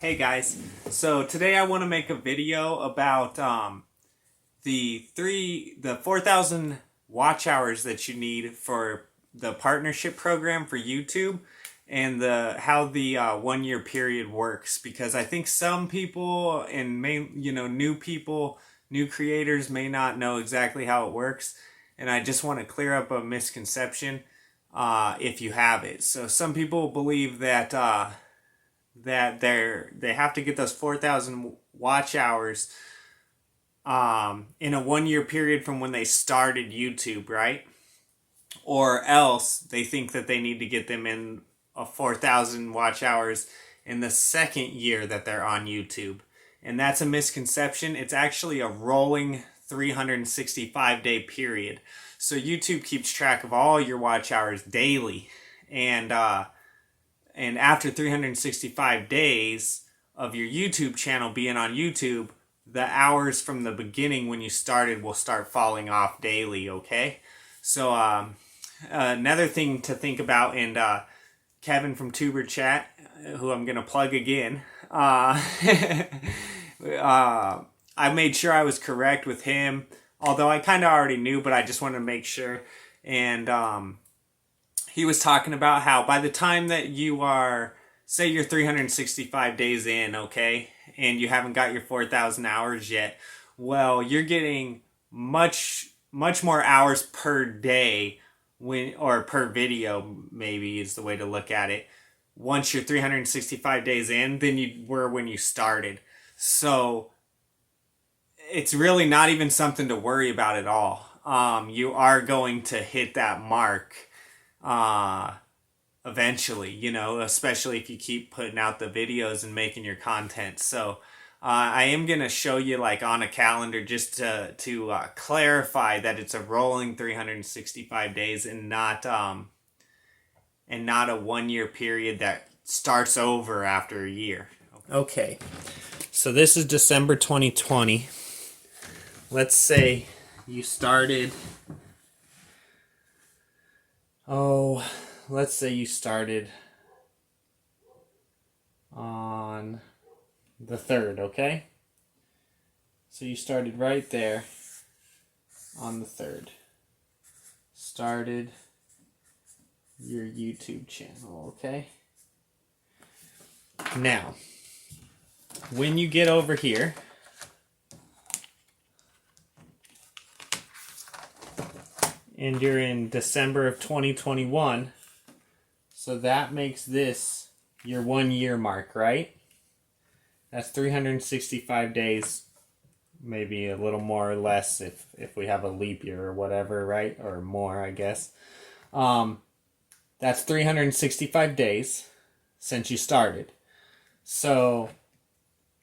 Hey guys, so today I want to make a video about the 4,000 watch hours that you need for the partnership program for YouTube and how the 1 year period works, because I think some people and new people, new creators may not know exactly how it works, and I just want to clear up a misconception if you have it. So some people believe that they have to get those 4,000 watch hours in a 1 year period from when they started YouTube, right? Or else they think that they need to get them in a 4,000 watch hours in the second year that they're on YouTube. And that's a misconception. It's actually a rolling 365-day period. So YouTube keeps track of all your watch hours daily. And after 365 days of your YouTube channel being on YouTube, the hours from the beginning when you started will start falling off daily, okay? So another thing to think about, and Kevin from Tuber Chat, who I'm going to plug again, I made sure I was correct with him, although I kind of already knew, but I just wanted to make sure. And he was talking about how by the time that you are, say you're 365 days in, okay, and you haven't got your 4,000 hours yet, well, you're getting much more hours per day or per video, maybe is the way to look at it, once you're 365 days in than you were when you started. So it's really not even something to worry about at all. You are going to hit that mark eventually, especially if you keep putting out the videos and making your content. So I am going to show you like on a calendar just to clarify that it's a rolling 365 days and not a 1 year period that starts over after a year. Okay. So this is December 2020. Let's say you started let's say you started on the 3rd, okay? So you started right there on the 3rd. Started your YouTube channel, okay? Now, when you get over here, and you're in December of 2021, so that makes this your 1 year mark, right? That's 365 days, maybe a little more or less if we have a leap year or whatever, right? Or more, I guess. That's 365 days since you started. So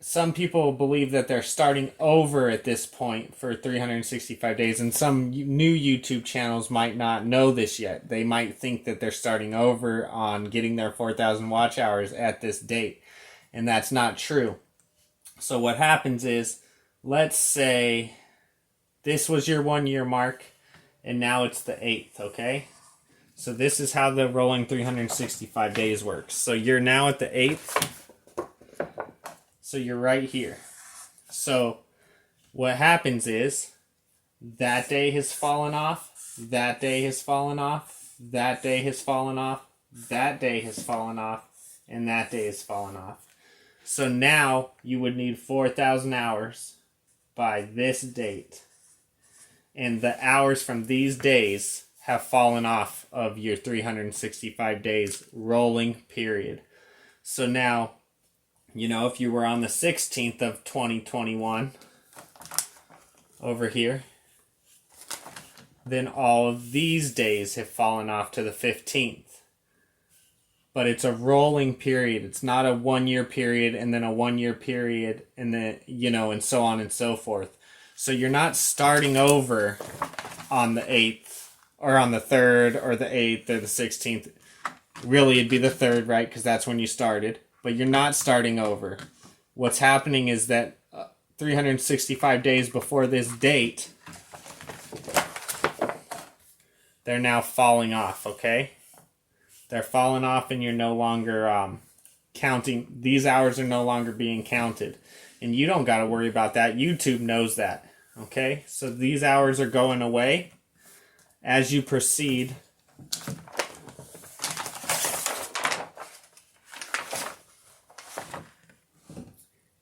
some people believe that they're starting over at this point for 365 days, and some new YouTube channels might not know this yet. They might think that they're starting over on getting their 4,000 watch hours at this date, and that's not true. So what happens is, let's say this was your 1 year mark, and now it's the 8th, okay? So this is how the rolling 365 days works. So you're now at the 8th. So you're right here. So what happens is that day has fallen off, that day has fallen off, that day has fallen off, that day has fallen off, and that day has fallen off. So now you would need 4,000 hours by this date. And the hours from these days have fallen off of your 365 days rolling period. So now, if you were on the 16th of 2021 over here, then all of these days have fallen off to the 15th. But it's a rolling period. It's not a 1 year period and then a 1 year period and then, and so on and so forth. So you're not starting over on the 8th or on the 3rd or the 8th or the 16th. Really, it'd be the 3rd, right? Because that's when you started. But you're not starting over. What's happening is that 365 days before this date, they're now falling off, okay? They're falling off and you're no longer counting. These hours are no longer being counted. And you don't got to worry about that. YouTube knows that. Okay? So these hours are going away as you proceed.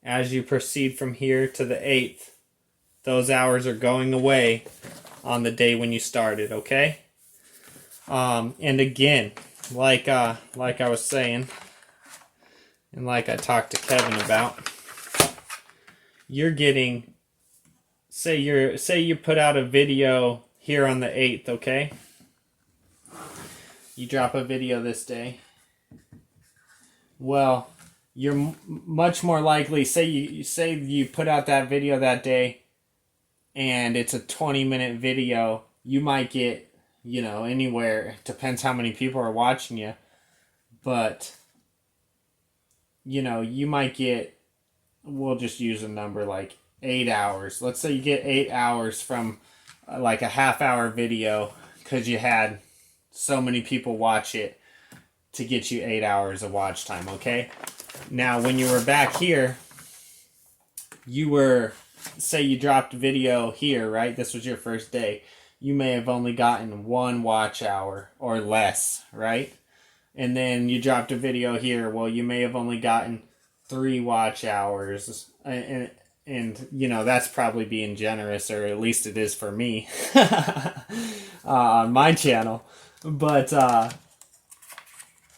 As you proceed from here to the 8th, those hours are going away on the day when you started, okay? And again, like I was saying, and like I talked to Kevin about, you're getting, say you put out a video here on the 8th, okay? You drop a video this day. Well, you're much more likely, say you put out that video that day and it's a 20-minute video, you might get, anywhere, depends how many people are watching you, but you might get, we'll just use a number like 8 hours. Let's say you get 8 hours from like a half-hour video because you had so many people watch it to get you 8 hours of watch time, okay? Now, when you were back here, say you dropped a video here, right? This was your first day. You may have only gotten 1 watch hour or less, right? And then you dropped a video here. Well, you may have only gotten 3 watch hours. And that's probably being generous, or at least it is for me on my channel. But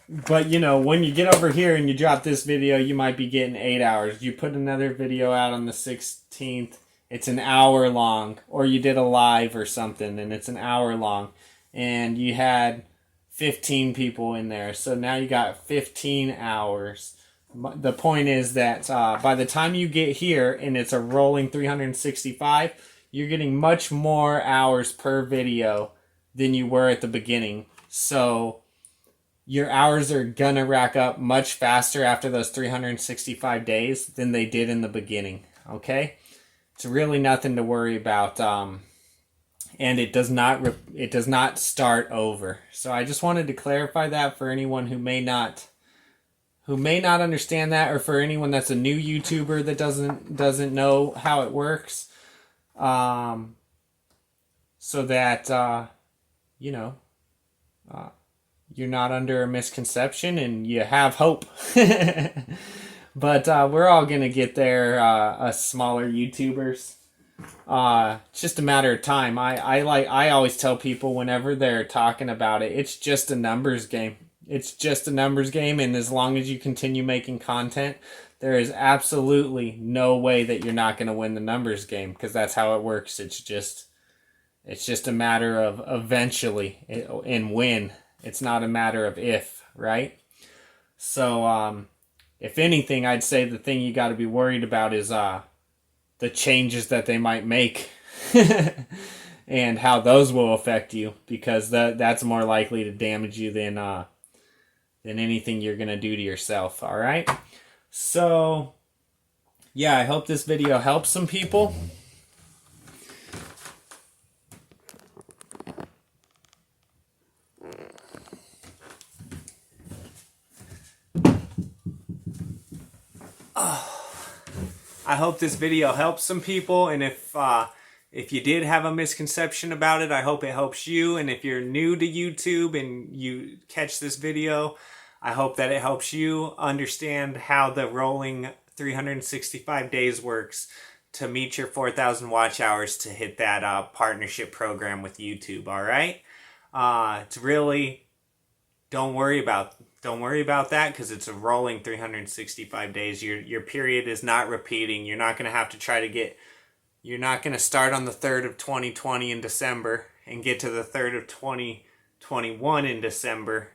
when you get over here and you drop this video, you might be getting 8 hours. You put another video out on the 16th, it's an hour long. Or you did a live or something, and it's an hour long. And you had 15 people in there. So now you got 15 hours. The point is that by the time you get here, and it's a rolling 365, you're getting much more hours per video than you were at the beginning. So your hours are gonna rack up much faster after those 365 days than they did in the beginning, okay? It's really nothing to worry about, and it does not start over. So I just wanted to clarify that for anyone who may not understand that, or for anyone that's a new YouTuber that doesn't know how it works, so that you're not under a misconception and you have hope. But we're all gonna get there, us smaller YouTubers. It's just a matter of time. I always tell people whenever they're talking about it, it's just a numbers game. It's just a numbers game, and as long as you continue making content, there is absolutely no way that you're not going to win the numbers game, because that's how it works. It's just a matter of eventually and when. It's not a matter of if, right? So, if anything, I'd say the thing you got to be worried about is the changes that they might make and how those will affect you, because that's more likely to damage you than anything you're going to do to yourself, all right? So, yeah, I hope this video helps some people. I hope this video helps some people, and if you did have a misconception about it, I hope it helps you. And if you're new to YouTube and you catch this video, I hope that it helps you understand how the rolling 365 days works to meet your 4,000 watch hours to hit that partnership program with YouTube, all right? It's really, don't worry about that, because it's a rolling 365 days. Your period is not repeating. You're not going to have to you're not going to start on the 3rd of 2020 in December and get to the 3rd of 2021 in December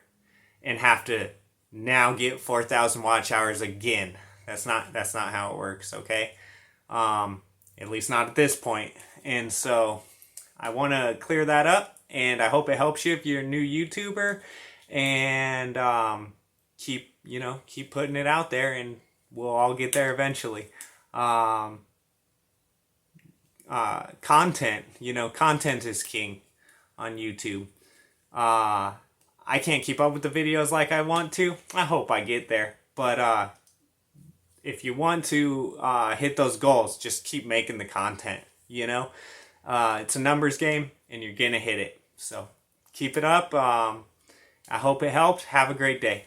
and have to now get 4,000 watch hours again. That's not how it works, okay? At least not at this point. And so I want to clear that up, and I hope it helps you if you're a new YouTuber. And keep putting it out there, and we'll all get there eventually. Content is king on YouTube. I can't keep up with the videos like I want to. I hope I get there, But if you want to hit those goals, just keep making the content, you know? It's a numbers game, and you're going to hit it. So keep it up. I hope it helped. Have a great day.